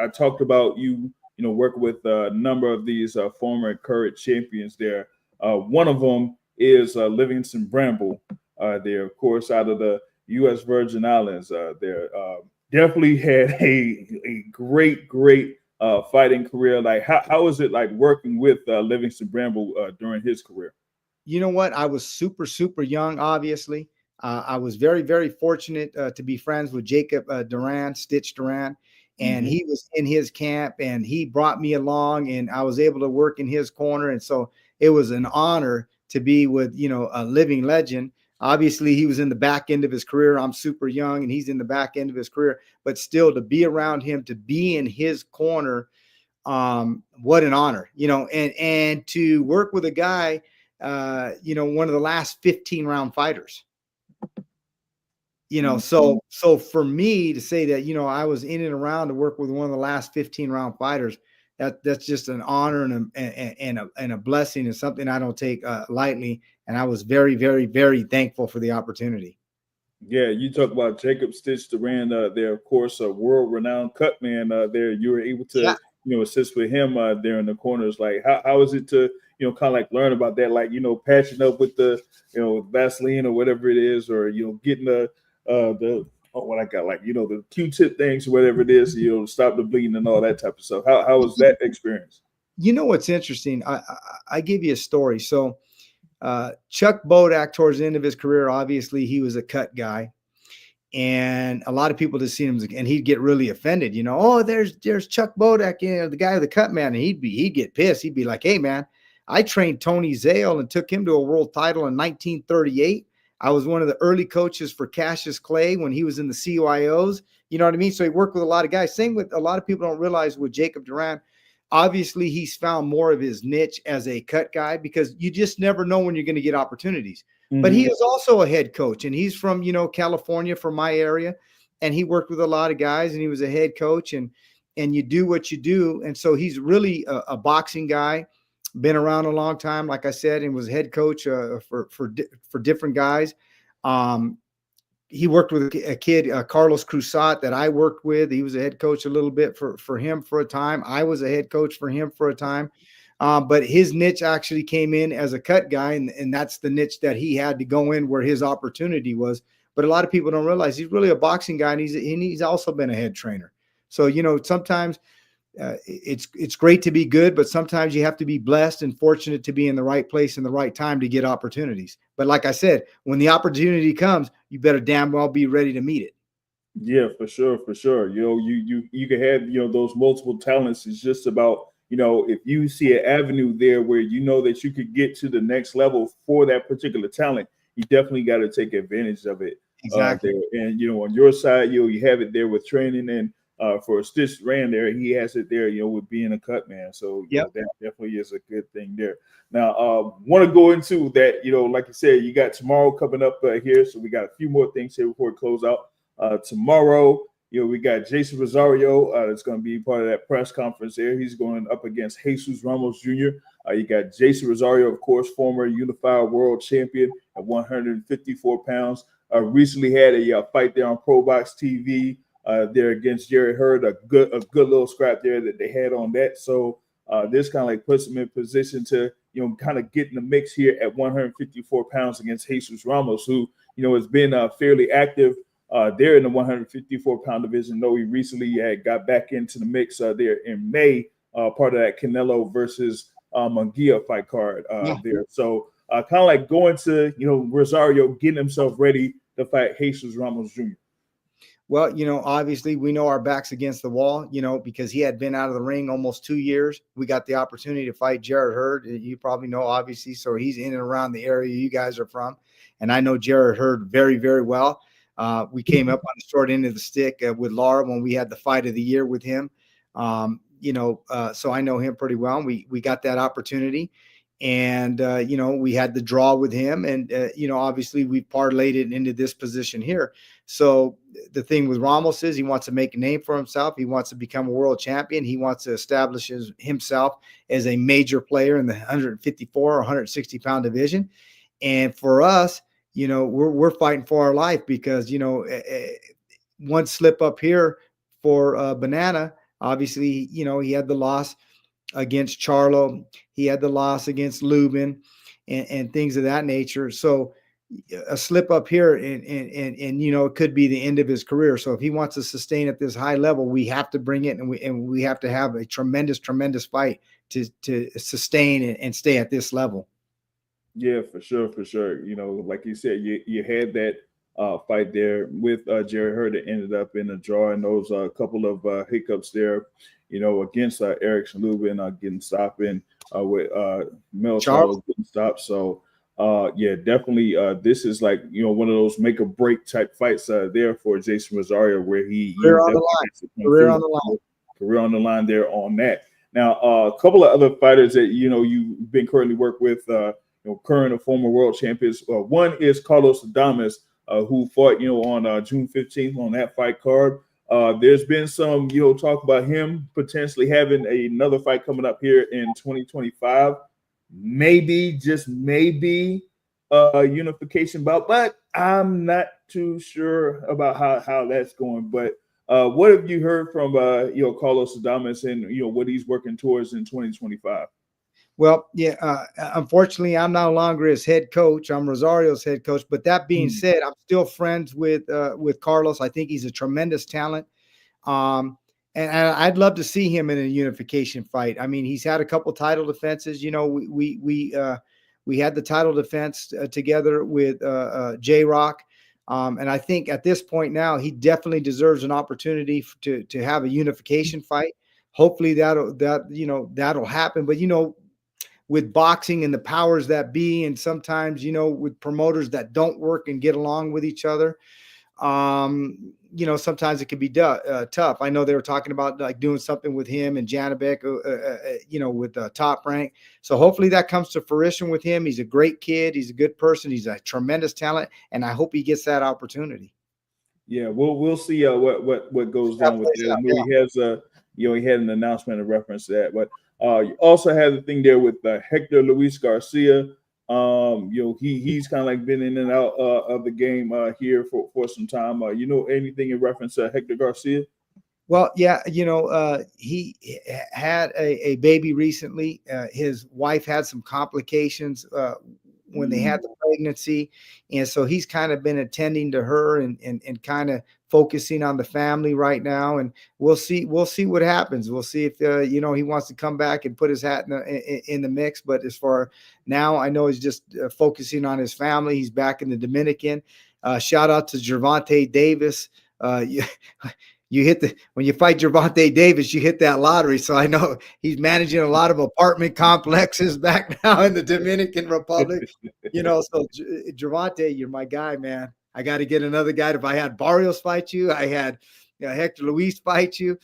I talked about you working with a number of these former and current champions there. One of them is Livingston Bramble. They're, of course, out of the U.S. Virgin Islands. They're definitely had a great fighting career. Like, how is it like working with Livingston Bramble during his career? You know what? I was super young, obviously. I was very, very fortunate to be friends with Jacob Stitch Duran, and he was in his camp, and he brought me along, and I was able to work in his corner. And so it was an honor to be with, a living legend. Obviously, he was in the back end of his career. I'm super young, and he's in the back end of his career. But still, to be around him, to be in his corner, what an honor, and to work with a guy, one of the last 15-round fighters. So for me to say that, I was in and around to work with one of the last 15-round fighters, that's just an honor and a blessing, and something I don't take lightly. And I was very, very, very thankful for the opportunity. Yeah, you talk about Jacob Stitch Duran there, of course, a world-renowned cut man there. You were able to, assist with him there in the corners. Like, how is it to, kind of like learn about that, like, patching up with the, Vaseline or whatever it is, or, getting the Q-tip things, whatever it is, stop the bleeding and all that type of stuff. How was that experience? What's interesting? I give you a story. So Chuck Bodak, towards the end of his career, obviously he was a cut guy, and a lot of people just seen him, and he'd get really offended. Oh, there's Chuck Bodak, the guy with the cut man, and he'd get pissed. He'd be like, hey man, I trained Tony Zale and took him to a world title in 1938. I was one of the early coaches for Cassius Clay when he was in the CYOs. You know what I mean? So he worked with a lot of guys. Same with a lot of people don't realize with Jacob Duran. Obviously, he's found more of his niche as a cut guy, because you just never know when you're going to get opportunities. But he is also a head coach, and he's from, California, from my area, and he worked with a lot of guys, and he was a head coach, and you do what you do. And so he's really a boxing guy, been around a long time, like I said, and was head coach for different guys. He worked with a kid, Carlos Cruzat, that I worked with. He was a head coach a little bit for him for a time. I was a head coach for him for a time. But his niche actually came in as a cut guy, and that's the niche that he had to go in where his opportunity was. But a lot of people don't realize he's really a boxing guy, and he's also been a head trainer. So, sometimes it's great to be good, but sometimes you have to be blessed and fortunate to be in the right place in the right time to get opportunities. But like I said, when the opportunity comes, you better damn well be ready to meet it. Yeah, for sure, for sure. You can have those multiple talents. It's just about if you see an avenue there where that you could get to the next level for that particular talent, you definitely got to take advantage of it. Exactly. There. And on your side, you have it there with training, and for Stitch Rand there, he has it there, with being a cut man. So Yep. that definitely is a good thing there. Now, want to go into that. Like you said, you got tomorrow coming up here, so we got a few more things here before we close out. Tomorrow, we got Jason Rosario that's going to be part of that press conference there. He's going up against Jesus Ramos Jr. You got Jason Rosario, of course, former unified world champion at 154 pounds. Recently had a fight there on Pro Box TV there against Jerry Hurd, a good little scrap there that they had on that. So this kind of like puts him in position to kind of get in the mix here at 154 pounds against Jesus Ramos, who has been fairly active there in the 154-pound division. Though he recently got back into the mix there in May, part of that Canelo versus Munguia fight card there. So kind of like going to Rosario, getting himself ready to fight Jesus Ramos Jr. Well, obviously we know our back's against the wall, because he had been out of the ring almost 2 years. We got the opportunity to fight Jared Hurd. You probably know, obviously. So he's in and around the area you guys are from. And I know Jared Hurd very, very well. We came up on the short end of the stick with Lara when we had the fight of the year with him. So I know him pretty well. We got that opportunity. And, we had the draw with him. And, obviously we parlayed it into this position here. So the thing with Ramos is he wants to make a name for himself. He wants to become a world champion. He wants to establish himself as a major player in the 154 or 160-pound division. And for us, we're fighting for our life because, one slip up here for Banana, obviously, he had the loss against Charlo. He had the loss against Lubin and things of that nature. So a slip up here and it could be the end of his career. So if he wants to sustain at this high level, we have to bring it and we have to have a tremendous fight to sustain and stay at this level. Yeah, for sure, for sure. Like you said, you had that fight there with Jerry Hurd that ended up in a draw, and those couple of hiccups there, against Eric Lubin getting stopped and with Mel Charles getting stopped. So yeah, definitely this is like one of those make or break type fights there for Jason Rosario, where career on the line there on that. Now a couple of other fighters that you've been currently work with current or former world champions. One is Carlos Adames, who fought on June 15th on that fight card. There's been some talk about him potentially having another fight coming up here in 2025. Maybe, just maybe, unification bout, but I'm not too sure about how that's going. But what have you heard from Carlos Adames and what he's working towards in 2025? Well, yeah, unfortunately, I'm no longer his head coach. I'm Rosario's head coach. But that being said, I'm still friends with Carlos. I think he's a tremendous talent. And I'd love to see him in a unification fight. I mean, he's had a couple title defenses. We had the title defense together with J-Rock. And I think at this point now, he definitely deserves an opportunity to have a unification fight. Hopefully that'll happen. But, with boxing and the powers that be, and sometimes, with promoters that don't work and get along with each other, sometimes it can be tough. I know they were talking about like doing something with him and Janabek, with Top Rank. So hopefully that comes to fruition with him. He's a great kid. He's a good person. He's a tremendous talent, and I hope he gets that opportunity. Yeah, we'll see what goes down with it. I know he has he had an announcement in reference to that, but you also have the thing there with Hector Luis Garcia. He's kind of like been in and out of the game here for some time. Anything in reference to Hector Garcia? Well, yeah, he had a baby recently. His wife had some complications when they had the pregnancy, and so he's kind of been attending to her and kind of focusing on the family right now. And we'll see what happens. We'll see if he wants to come back and put his hat in the mix. But as far now, I know he's just focusing on his family. He's back in the Dominican. Shout out to Gervonta Davis. You hit when you fight Gervonta Davis, you hit that lottery. So I know he's managing a lot of apartment complexes back now in the Dominican Republic. So Gervonta, you're my guy, man. I got to get another guy. If I had Barrios fight you, I had Hector Luis fight you.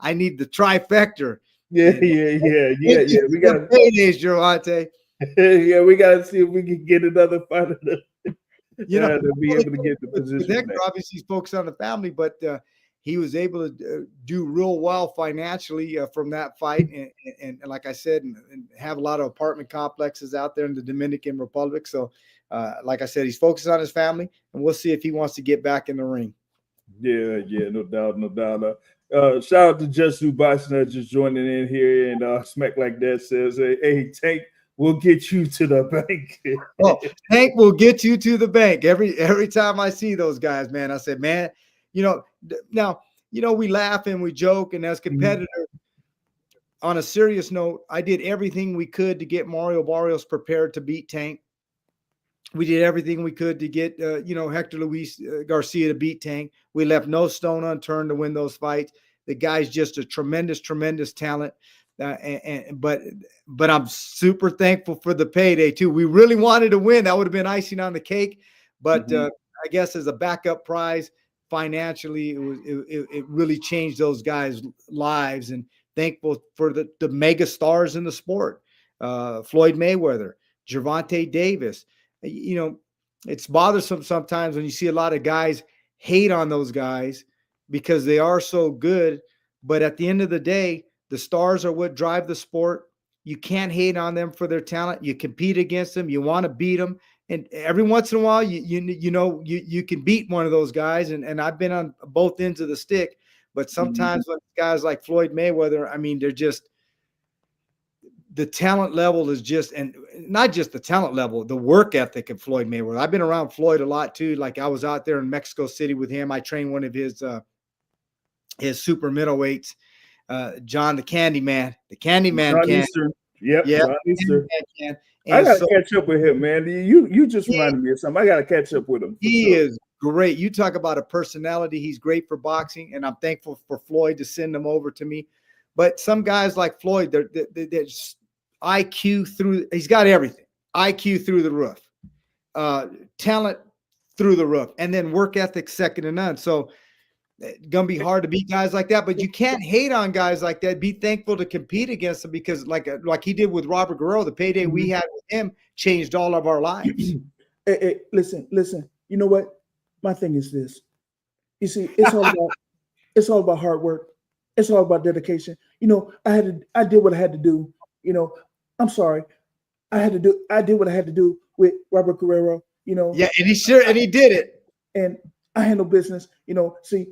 I need the trifecta. Yeah. We got paydays, Gervonta. Yeah, we got to see if we can get another fighter to be able to get the position. Hector, obviously, he's focused on the family, but he was able to do real well financially from that fight. And like I said, and have a lot of apartment complexes out there in the Dominican Republic. So, like I said, he's focused on his family, and we'll see if he wants to get back in the ring. Yeah, no doubt. Shout out to Just Lou Boston just joining in here, and Smack Like That says, hey, Tank, we'll get you to the bank. Well, Tank will get you to the bank. Every time I see those guys, man, I said, man, now, we laugh and we joke, and as competitors, on a serious note, I did everything we could to get Mario Barrios prepared to beat Tank. We did everything we could to get, Hector Luis Garcia to beat Tank. We left no stone unturned to win those fights. The guy's just a tremendous, tremendous talent. But I'm super thankful for the payday too. We really wanted to win. That would have been icing on the cake. But I guess as a backup prize, financially, it really changed those guys' lives. And thankful for the mega stars in the sport, Floyd Mayweather, Gervonta Davis. It's bothersome sometimes when you see a lot of guys hate on those guys because they are so good. But at the end of the day, the stars are what drive the sport. You can't hate on them for their talent. You compete against them. You want to beat them. And every once in a while, you can beat one of those guys. And I've been on both ends of the stick. But sometimes when guys like Floyd Mayweather, I mean, they're just – the talent level is just – and not just the talent level, the work ethic of Floyd Mayweather. I've been around Floyd a lot too. Like I was out there in Mexico City with him. I trained one of his super middleweights, John the Candyman. The Candyman can. Yep. John Easter. I gotta catch up with him, man. You just reminded me of something. I gotta catch up with him. He is great. You talk about a personality. He's great for boxing, and I'm thankful for Floyd to send him over to me. But some guys like Floyd, they're just IQ through. He's got everything. IQ through the roof, talent through the roof, and then work ethic second to none. So it's gonna be hard to beat guys like that, but you can't hate on guys like that. Be thankful to compete against them because, like he did with Robert Guerrero, the payday we had with him changed all of our lives. Hey, listen. You know what? My thing is this. You see, it's all about hard work. It's all about dedication. I did what I had to do. I'm sorry. I did what I had to do with Robert Guerrero. Yeah, and he did it. And I handle business. See.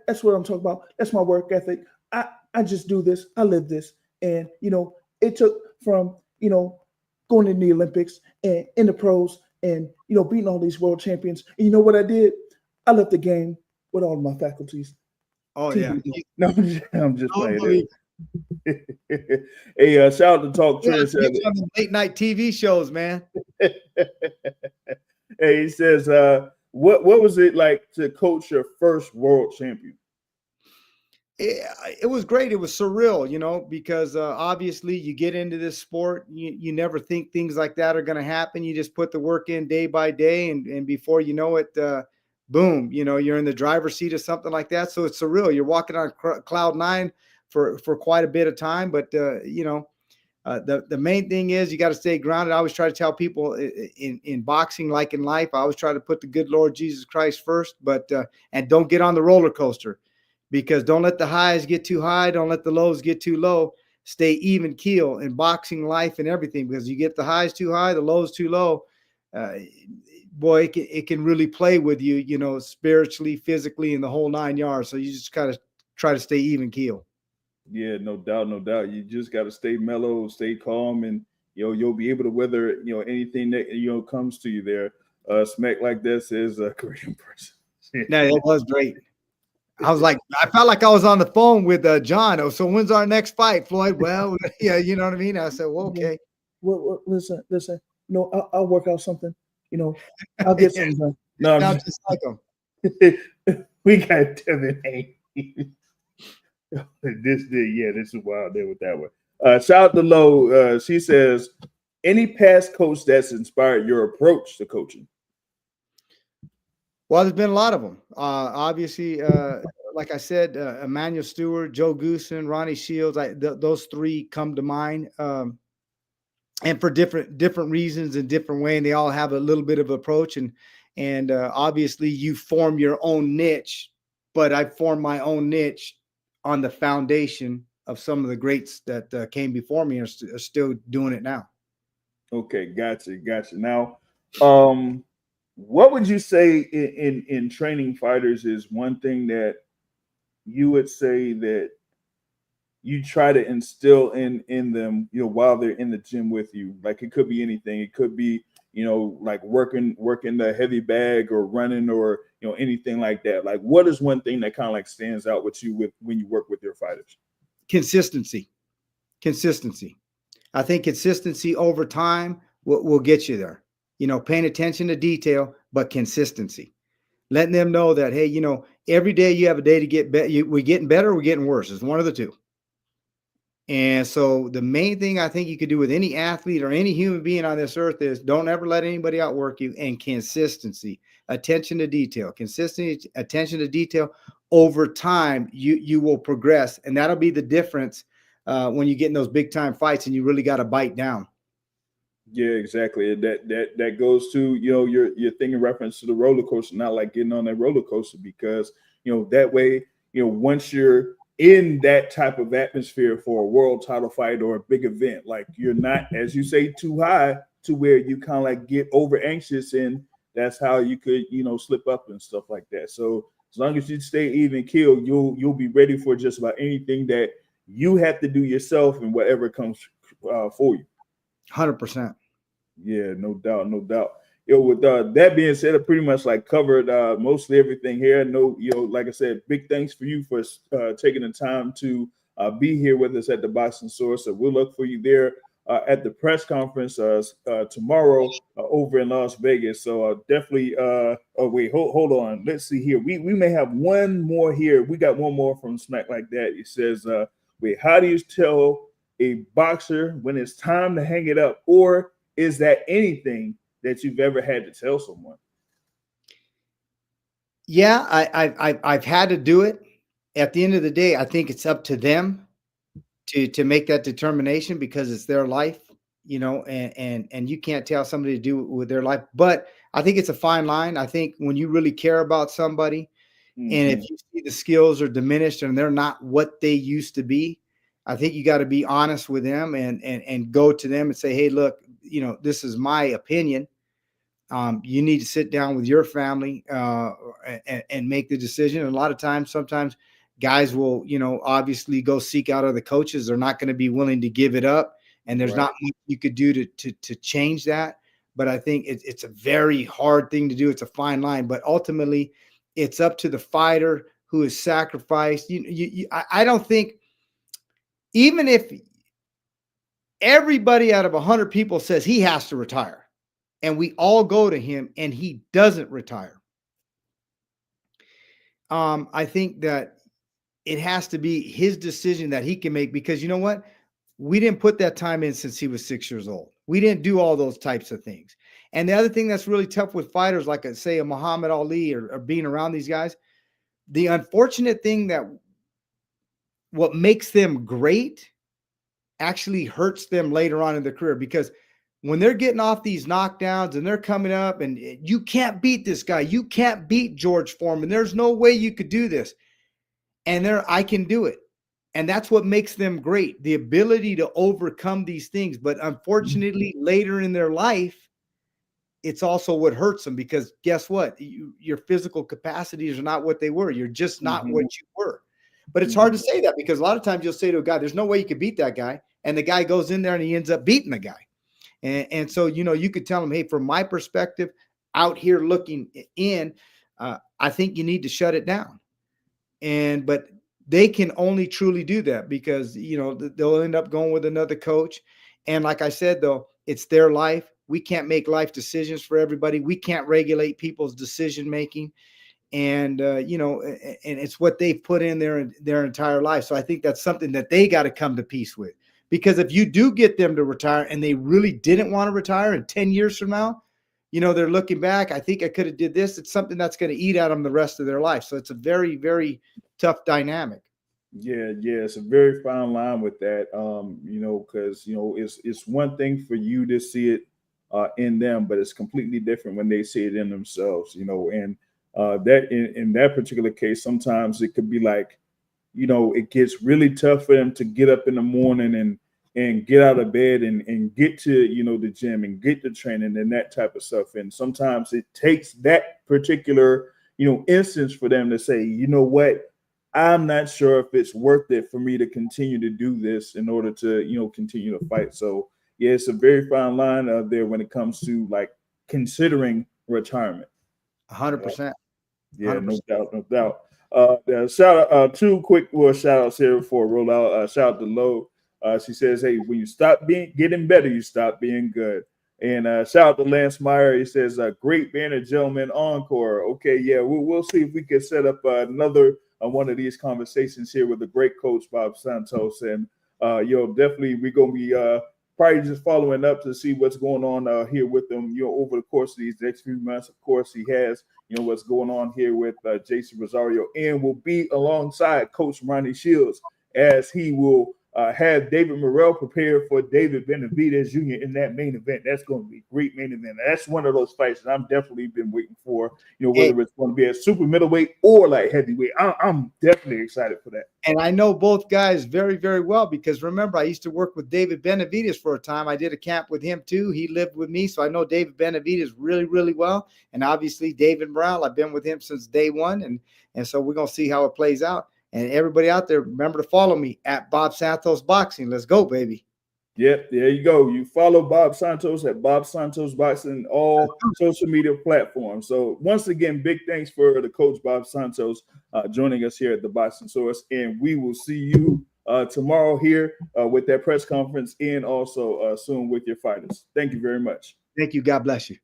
That's what I'm talking about. That's my work ethic. I just do this. I live this. And, it took from, going in the Olympics and in the pros and, beating all these world champions. And you know what I did? I left the game with all of my faculties. Oh, yeah. No, I'm just playing it. Hey, shout out to Talk Trash. On the late night TV shows, man. Hey, he says, what was it like to coach your first world champion? It was great. It was surreal, because obviously you get into this sport, you never think things like that are going to happen. You just put the work in day by day, and before you know it, boom, you're in the driver's seat of something like that. So it's surreal. You're walking on cloud nine for quite a bit of time, but the main thing is you got to stay grounded. I always try to tell people in boxing, like in life, I always try to put the good Lord Jesus Christ first, but and don't get on the roller coaster, because don't let the highs get too high. Don't let the lows get too low. Stay even keel in boxing, life, and everything, because you get the highs too high, the lows too low. Boy, it can really play with you, spiritually, physically, and the whole 9 yards. So you just gotta try to stay even keel. Yeah, no doubt, no doubt. You just got to stay mellow, stay calm, and you'll be able to weather anything that comes to you there. Smack like this is a Korean person. No, it was great. I was like, I felt like I was on the phone with John. Oh, so when's our next fight, Floyd? Well, yeah, you know what I mean? I said, well, okay. Well, listen. No, I'll work out something. I'll get something done. No, I'm just like him. We got Devin Haney. This is wild there with that one. Shout out to Lo. She says, any past coach that's inspired your approach to coaching? Well, there's been a lot of them. Obviously, like I said, Emmanuel Stewart, Joe Goosen, Ronnie Shields. Those three come to mind, and for different reasons and different way. And they all have a little bit of approach, and obviously you form your own niche. But I formed my own niche on the foundation of some of the greats that came before me and are still doing it now. Okay, gotcha. Now, what would you say in training fighters is one thing that you would say that you try to instill in them, while they're in the gym with you? Like, it could be anything. It could be, like working the heavy bag or running or, anything like that. Like, what is one thing that kind of like stands out with you when you work with your fighters? Consistency. I think consistency over time will get you there. Paying attention to detail, but consistency. Letting them know that, hey, every day you have a day to get better. We're getting better, we're getting worse. It's one of the two. And so the main thing I think you could do with any athlete or any human being on this earth is don't ever let anybody outwork you, and consistency, attention to detail, consistency, attention to detail. Over time, you will progress. And that'll be the difference when you get in those big time fights and you really got to bite down. Yeah, exactly. That goes to, your thing in reference to the roller coaster, not like getting on that roller coaster, because, that way, once you're in that type of atmosphere for a world title fight or a big event, like you're not, as you say, too high to where you kind of like get over anxious, and that's how you could, slip up and stuff like that. So as long as you stay even keel, you'll be ready for just about anything that you have to do yourself and whatever comes for you. 100%. Yeah, no doubt. With that being said, I pretty much like covered mostly everything here. No, like I said, big thanks for you for taking the time to be here with us at the Boxing Source. So we'll look for you there at the press conference tomorrow over in Las Vegas. So definitely. Oh wait, hold on. Let's see here. We may have one more here. We got one more from Smack Like That. It says, "Wait, how do you tell a boxer when it's time to hang it up, or is that anything that you've ever had to tell someone?" Yeah, I've had to do it. At the end of the day, I think it's up to them to make that determination, because it's their life, and you can't tell somebody to do it with their life. But I think it's a fine line. I think when you really care about somebody, and if you see the skills are diminished and they're not what they used to be, I think you got to be honest with them and go to them and say, hey, look, this is my opinion. You need to sit down with your family and make the decision. And a lot of times, sometimes guys will, obviously go seek out other coaches. They're not going to be willing to give it up. And there's not much you could do to change that. But I think it's a very hard thing to do. It's a fine line. But ultimately, it's up to the fighter who is sacrificed. I don't think, even if everybody out of 100 people says he has to retire, and we all go to him and he doesn't retire, I think that it has to be his decision that he can make, because you know what? We didn't put that time in since he was 6 years old. We didn't do all those types of things. And the other thing that's really tough with fighters, like say a Muhammad Ali or being around these guys, the unfortunate thing that what makes them great actually hurts them later on in their career, because when they're getting off these knockdowns and they're coming up and you can't beat this guy, you can't beat George Foreman, there's no way you could do this. And I can do it. And that's what makes them great, the ability to overcome these things. But unfortunately, later in their life, it's also what hurts them, because guess what? Your physical capacities are not what they were. You're just not what you were. But it's hard to say that because a lot of times you'll say to a guy, there's no way you could beat that guy. And the guy goes in there and he ends up beating the guy. And so, you could tell him, hey, from my perspective, out here looking in, I think you need to shut it down. But they can only truly do that because, they'll end up going with another coach. And like I said, though, it's their life. We can't make life decisions for everybody. We can't regulate people's decision-making. And, and it's what they've put in their entire life. So I think that's something that they got to come to peace with. Because if you do get them to retire and they really didn't want to retire, and 10 years from now, they're looking back, I think I could have did this. It's something that's going to eat at them the rest of their life. So it's a very, very tough dynamic. Yeah, it's a very fine line with that. Because it's one thing for you to see it in them, but it's completely different when they see it in themselves. And that in that particular case, sometimes it could be like, it gets really tough for them to get up in the morning and get out of bed and get to, the gym and get to training and that type of stuff. And sometimes it takes that particular, instance for them to say, you know what, I'm not sure if it's worth it for me to continue to do this in order to, continue to fight. So yeah, it's a very fine line there when it comes to like considering retirement. 100%. Yeah, 100%. No doubt. Shout out, two quick shout outs here before I roll out. Shout out to Lo. She says, hey, when you stop getting better, you stop being good. And shout out to Lance Meyer. He says, great banner, gentlemen, encore. Okay, yeah, we'll see if we can set up another one of these conversations here with the great Coach Bob Santos. And, definitely we're going to be probably just following up to see what's going on here with them, over the course of these next few months. Of course, he has, what's going on here with Jason Rosario, and will be alongside Coach Ronnie Shields as he will have David Morrell prepared for David Benavidez Jr. in that main event. That's going to be a great main event. That's one of those fights that I'm definitely been waiting for, whether it's going to be at super middleweight or like heavyweight. I'm definitely excited for that. And I know both guys very, very well because remember, I used to work with David Benavidez for a time. I did a camp with him too. He lived with me. So I know David Benavidez really, really well. And obviously David Morrell, I've been with him since day one. And so we're going to see how it plays out. And everybody out there, remember to follow me at Bob Santos Boxing. Let's go, baby. Yep, there you go. You follow Bob Santos at Bob Santos Boxing, all social media platforms. So once again, big thanks for the Coach Bob Santos joining us here at the Boxing Source. And we will see you tomorrow here with that press conference and also soon with your fighters. Thank you very much. Thank you. God bless you.